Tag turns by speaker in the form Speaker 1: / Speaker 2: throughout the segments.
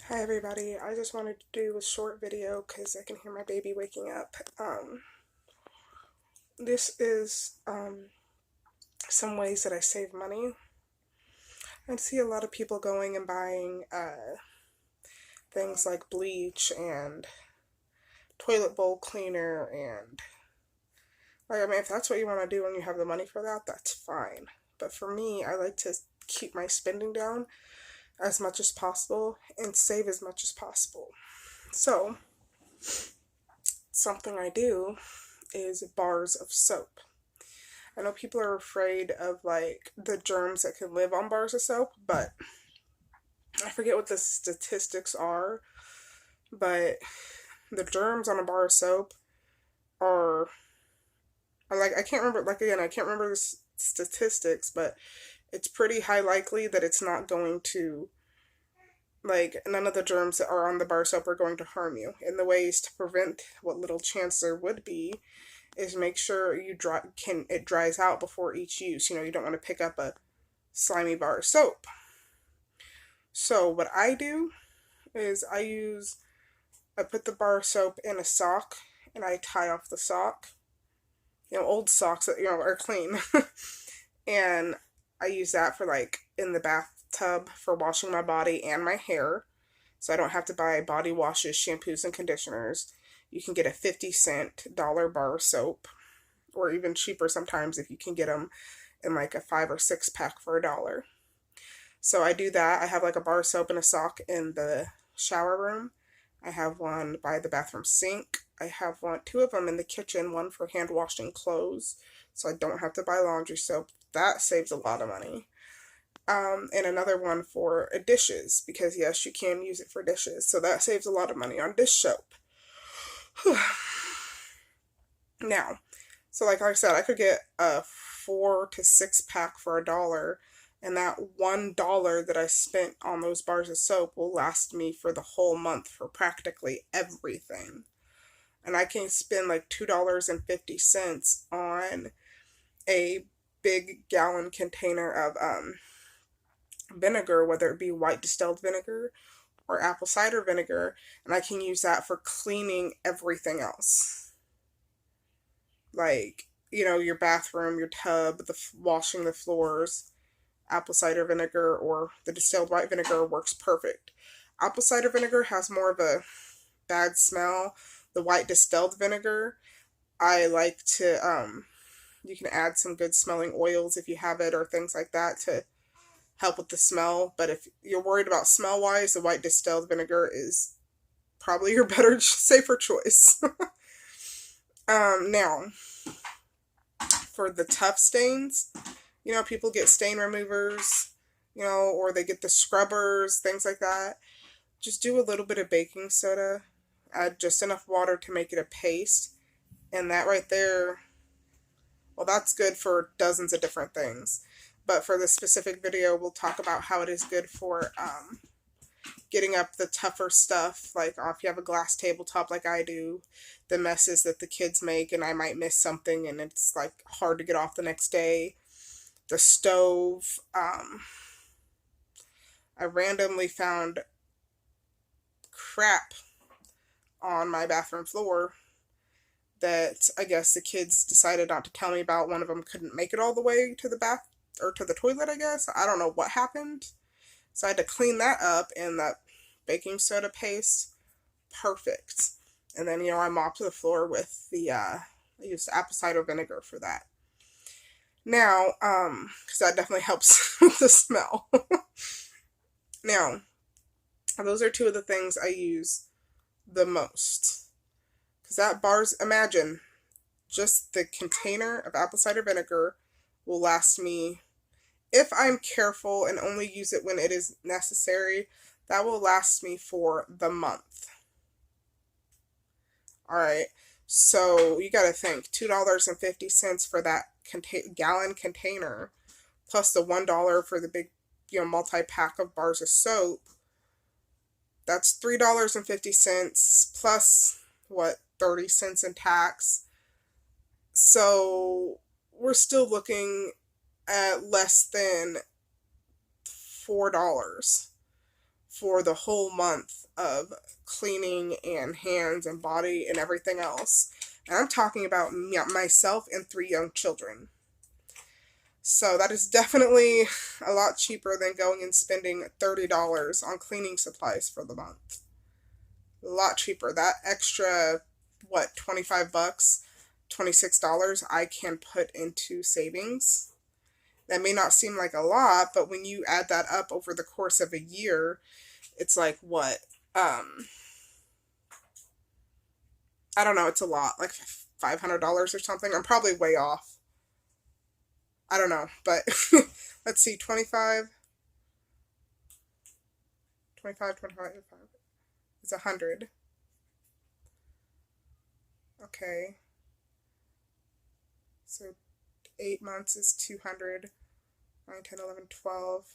Speaker 1: Hi everybody, I just wanted to do a short video because I can hear my baby waking up. This is some ways that I save money. I see a lot of people going and buying things like bleach and toilet bowl cleaner and if that's what you want to do and you have the money for that, that's fine. But for me, I like to keep my spending down as much as possible and save as much as possible. So, something I do is bars of soap. I know people are afraid of like the germs that can live on bars of soap, but I forget what the statistics are, but the germs on a bar of soap are like I can't remember I can't remember the statistics, but it's pretty high likely that it's not going to none of the germs that are on the bar of soap are going to harm you. And the ways to prevent what little chance there would be is make sure it dries out before each use. You don't want to pick up a slimy bar of soap. So what I do is I put the bar of soap in a sock and I tie off the sock. Old socks that are clean. And I use that for in the bathtub for washing my body and my hair. So I don't have to buy body washes, shampoos, and conditioners. You can get a 50-cent bar of soap, or even cheaper sometimes if you can get them in like a 5 or 6 pack for $1. So I do that. I have like a bar of soap and a sock in the shower room. I have one by the bathroom sink. I have two of them in the kitchen, one for hand washing clothes, so I don't have to buy laundry soap. That saves a lot of money. And another one for dishes, because yes, you can use it for dishes, so that saves a lot of money on dish soap. Now, so like I said, I could get a 4 to 6 pack for $1, and that $1 that I spent on those bars of soap will last me for the whole month for practically everything. And I can spend like $2.50 on a big gallon container of vinegar, whether it be white distilled vinegar or apple cider vinegar, and I can use that for cleaning everything else. Your bathroom, your tub, washing the floors. Apple cider vinegar or the distilled white vinegar works perfect. Apple cider vinegar has more of a bad smell. The white distilled vinegar, I like to, you can add some good smelling oils if you have it or things like that to help with the smell. But if you're worried about smell wise, the white distilled vinegar is probably your better, safer choice. Now, for the tough stains, people get stain removers, or they get the scrubbers, things like that. Just do a little bit of baking soda. Add just enough water to make it a paste. And that right there, well, that's good for dozens of different things. But for this specific video, we'll talk about how it is good for getting up the tougher stuff. Like if you have a glass tabletop like I do, the messes that the kids make and I might miss something and it's like hard to get off the next day. The stove. I randomly found crap on my bathroom floor that I guess the kids decided not to tell me about. One of them couldn't make it all the way to the bath or to the toilet, I guess. I don't know what happened. So I had to clean that up, and that baking soda paste, perfect. And then, I mopped the floor with I used apple cider vinegar for that. Now, because that definitely helps with the smell. Now, those are two of the things I use the most. Because imagine, just the container of apple cider vinegar will last me, if I'm careful and only use it when it is necessary, that will last me for the month. Alright, so you gotta think, $2.50 for that gallon container, plus the $1 for the big, multi-pack of bars of soap. That's $3.50 plus, 30 cents in tax. So we're still looking at less than $4 for the whole month of cleaning and hands and body and everything else. And I'm talking about myself and 3 young children. So that is definitely a lot cheaper than going and spending $30 on cleaning supplies for the month. A lot cheaper. That extra, what, 25 bucks, $26 I can put into savings. That may not seem like a lot, but when you add that up over the course of a year, it's like what? I don't know, it's a lot, like $500 or something. I'm probably way off. I don't know, but let's see, 25, it's 100. Okay. So 8 months is 200, 9, 10, 11, 12.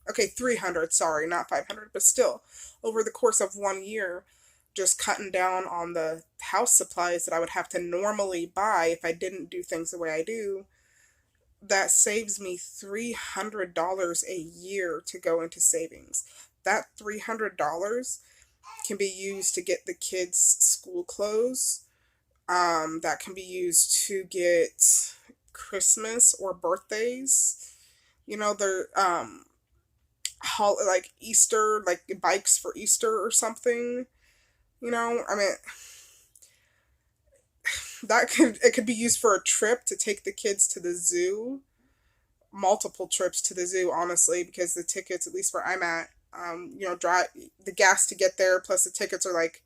Speaker 1: Okay, 300, sorry, not 500, but still, over the course of 1 year, just cutting down on the house supplies that I would have to normally buy if I didn't do things the way I do, that saves me $300 a year to go into savings. That $300 can be used to get the kids school clothes. That can be used to get Christmas or birthdays. You know, they're like Easter, like bikes for Easter or something. You know, I mean, it could be used for a trip to take the kids to the zoo. Multiple trips to the zoo, honestly, because the tickets, at least where I'm at, drive the gas to get there plus the tickets are like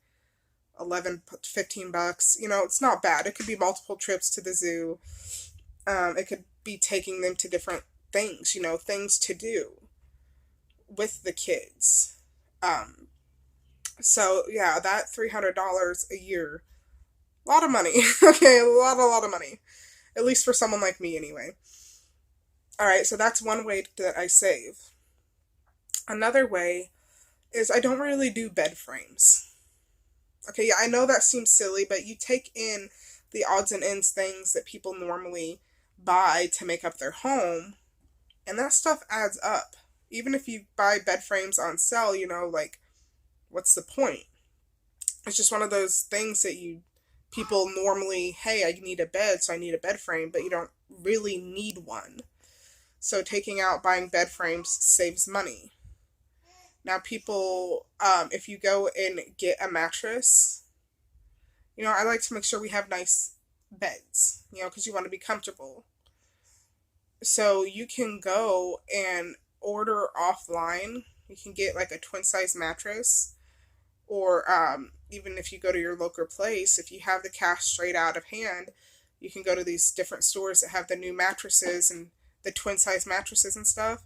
Speaker 1: 11, 15 bucks. You know, it's not bad. It could be multiple trips to the zoo. It could be taking them to different things, you know, things to do with the kids. So yeah, that $300 a year, a lot of money. Okay, a lot of money, at least for someone like me anyway. All right, so that's one way that I save. Another way is I don't really do bed frames. Okay, yeah, I know that seems silly, but you take in the odds and ends things that people normally buy to make up their home, and that stuff adds up. Even if you buy bed frames on sale, you know, like, what's the point? It's just one of those things that people normally, hey, I need a bed, so I need a bed frame, but you don't really need one. So buying bed frames saves money. Now people, if you go and get a mattress, you know, I like to make sure we have nice beds, you know, because you want to be comfortable. So you can go and order offline. You can get like a twin size mattress, or even if you go to your local place, if you have the cash straight out of hand, you can go to these different stores that have the new mattresses and the twin size mattresses and stuff.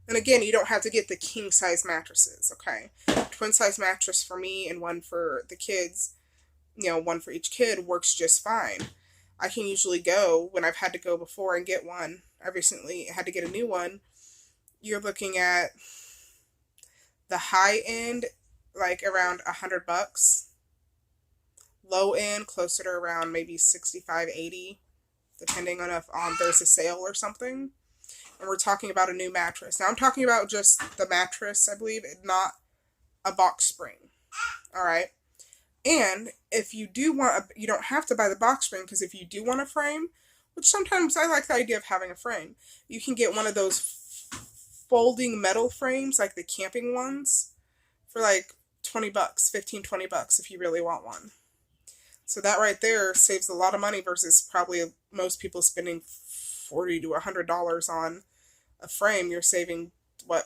Speaker 1: And again, you don't have to get the king size mattresses, okay? Twin size mattress for me and one for the kids, you know, one for each kid works just fine. I can usually go, when I've had to go before and get one, I recently had to get a new one, you're looking at the high end, like around $100. Low end, closer to around maybe 65, 80, depending on if there's a sale or something. And we're talking about a new mattress. Now I'm talking about just the mattress, I believe, not a box spring. All right. And if you do you don't have to buy the box spring, because if you do want a frame, which sometimes I like the idea of having a frame, you can get one of those folding metal frames, like the camping ones, for like 20 bucks, 15, 20 bucks if you really want one. So that right there saves a lot of money versus probably most people spending $40 to $100 on a frame. You're saving, what,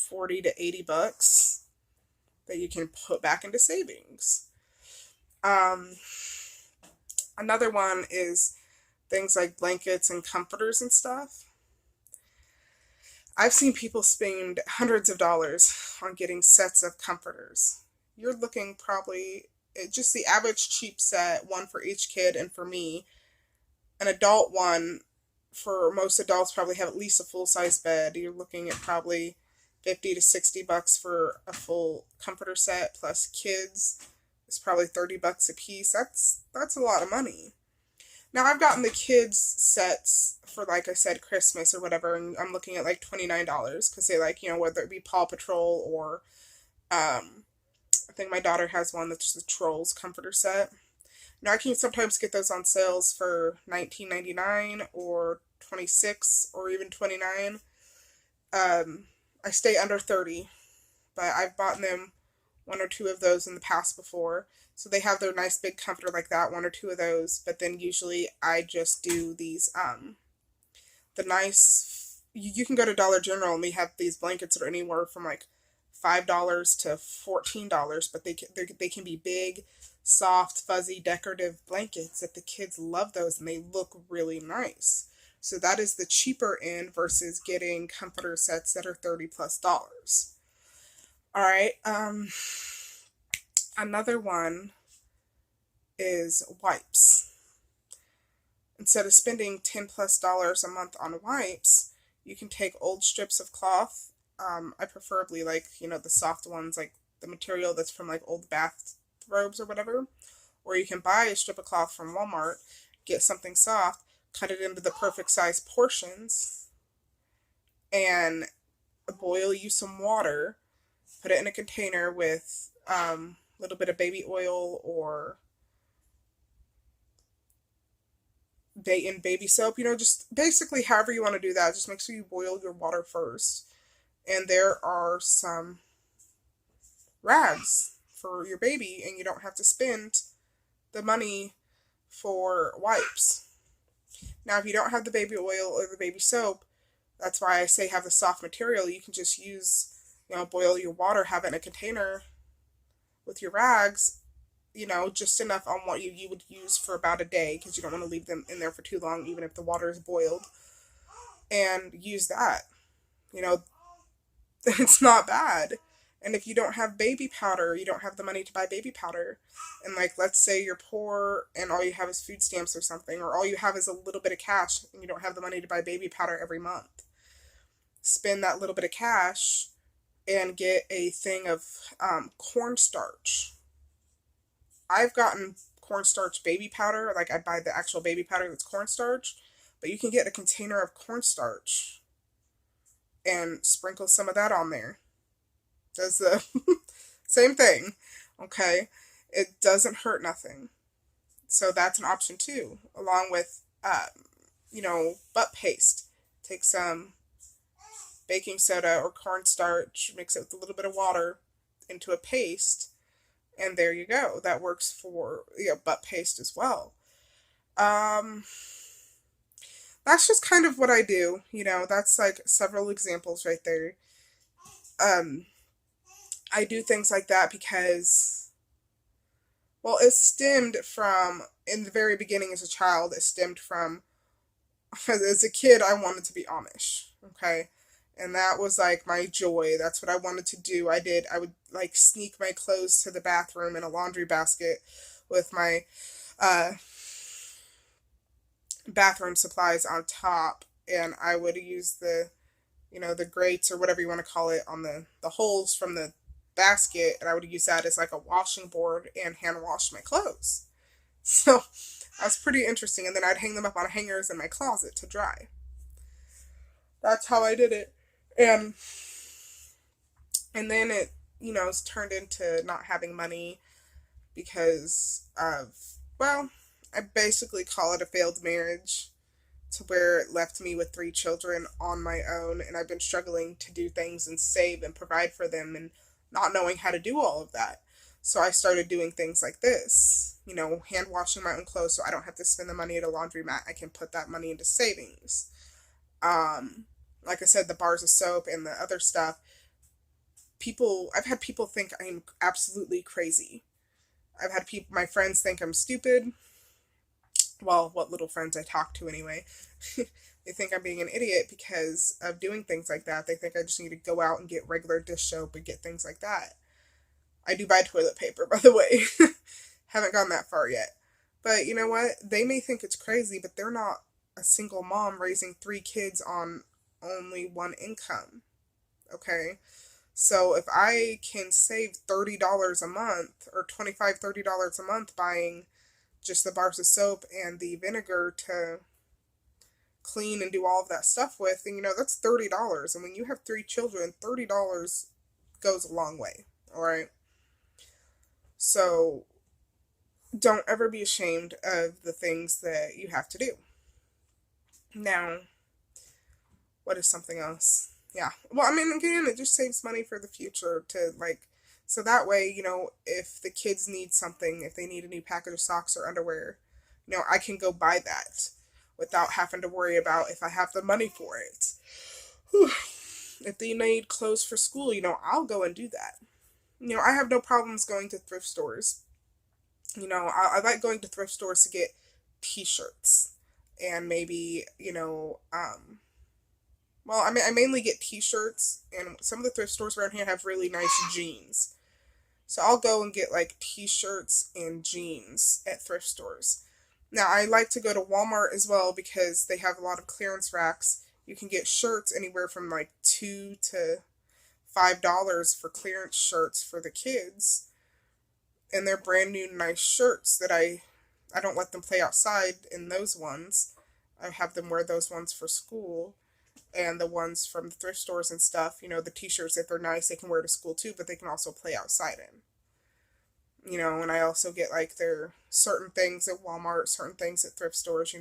Speaker 1: 40 to 80 bucks that you can put back into savings. Another one is things like blankets and comforters and stuff. I've seen people spend hundreds of dollars on getting sets of comforters. You're looking probably, just the average cheap set, one for each kid, and for me, an adult one, for most adults probably have at least a full-size bed. You're looking at probably 50 to 60 bucks for a full comforter set, plus kids. It's probably 30 bucks a piece. That's a lot of money. Now I've gotten the kids sets for, like I said, Christmas or whatever, and I'm looking at like $29 because they like, whether it be Paw Patrol or I think my daughter has one that's the Trolls comforter set. Now I can sometimes get those on sales for 19.99 or 26 or even 29. I stay under 30, but I've bought them one or two of those in the past before. So they have their nice big comforter like that, one or two of those. But then usually I just do these, the nice, you can go to Dollar General and they have these blankets that are anywhere from like $5 to $14, but they can be big, soft, fuzzy, decorative blankets that the kids love those and they look really nice. So that is the cheaper end versus getting comforter sets that are $30 plus. All right. Another one is wipes. Instead of spending $10 plus a month on wipes, you can take old strips of cloth. I preferably like, the soft ones, like the material that's from like old bath robes or whatever. Or you can buy a strip of cloth from Walmart, get something soft, cut it into the perfect size portions, and boil you some water, put it in a container with a little bit of baby oil or baby soap, just basically however you want to do that. Just make sure you boil your water first. And there are some rags for your baby, and you don't have to spend the money for wipes. Now, if you don't have the baby oil or the baby soap, that's why I say have the soft material. You can just use, boil your water, have it in a container with your rags, just enough on what you would use for about a day because you don't want to leave them in there for too long, even if the water is boiled. And use that. It's not bad. And if you don't have baby powder, you don't have the money to buy baby powder, and like let's say you're poor and all you have is food stamps or something, or all you have is a little bit of cash and you don't have the money to buy baby powder every month, spend that little bit of cash and get a thing of cornstarch. I've gotten cornstarch baby powder, like I buy the actual baby powder that's cornstarch, but you can get a container of cornstarch and sprinkle some of that on there. Does the same thing, okay? It doesn't hurt nothing. So that's an option too, along with, butt paste. Take some baking soda or cornstarch, mix it with a little bit of water into a paste, and there you go. That works for butt paste as well. Um, that's just kind of what I do. That's like several examples right there. Um, I do things like that because, well, it stemmed from, in the very beginning as a child, it stemmed from, as a kid, I wanted to be Amish, okay? And that was like my joy. That's what I wanted to do. I would like sneak my clothes to the bathroom in a laundry basket with my uh, bathroom supplies on top, and I would use the grates or whatever you want to call it on the holes from the basket, and I would use that as like a washing board and hand wash my clothes. So that's pretty interesting. And then I'd hang them up on hangers in my closet to dry. That's how I did it. And then it, it's turned into not having money because of, well, I basically call it a failed marriage, to where it left me with 3 children on my own, and I've been struggling to do things and save and provide for them and not knowing how to do all of that. So I started doing things like this, hand washing my own clothes so I don't have to spend the money at a laundromat. I can put that money into savings. Like I said, the bars of soap and the other stuff, I've had people think I'm absolutely crazy. I've had my friends think I'm stupid. Well, what little friends I talk to anyway. They think I'm being an idiot because of doing things like that. They think I just need to go out and get regular dish soap and get things like that. I do buy toilet paper, by the way. Haven't gone that far yet. But you know what? They may think it's crazy, but they're not a single mom raising 3 kids on only one income. Okay? So if I can save $30 a month or $25, $30 a month buying just the bars of soap and the vinegar to clean and do all of that stuff with, and that's $30. And when you have 3 children, $30 goes a long way. All right. So don't ever be ashamed of the things that you have to do. Now, what is something else? Yeah. Well, I mean, again, it just saves money for the future to so that way, if the kids need something, if they need a new package of socks or underwear, I can go buy that without having to worry about if I have the money for it. Whew. If they need clothes for school, I'll go and do that. I have no problems going to thrift stores. I like going to thrift stores to get t-shirts and maybe, well, I mean, I mainly get t-shirts, and some of the thrift stores around here have really nice jeans. So I'll go and get t-shirts and jeans at thrift stores. Now, I like to go to Walmart as well because they have a lot of clearance racks. You can get shirts anywhere from $2 to $5 for clearance shirts for the kids. And they're brand new nice shirts that I don't let them play outside in those ones. I have them wear those ones for school. And the ones from the thrift stores and stuff, the t-shirts, if they're nice, they can wear to school too, but they can also play outside in. And I also get their certain things at Walmart, certain things at thrift stores,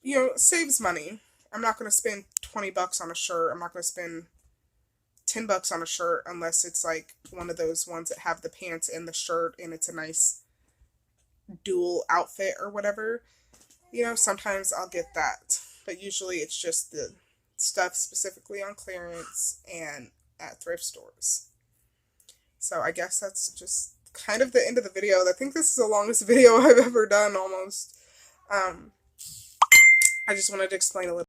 Speaker 1: it saves money. I'm not going to spend $20 on a shirt. I'm not going to spend $10 on a shirt unless it's one of those ones that have the pants and the shirt and it's a nice dual outfit or whatever. Sometimes I'll get that. But usually it's just the stuff specifically on clearance and at thrift stores. So I guess that's just kind of the end of the video. I think this is the longest video I've ever done almost. I just wanted to explain a little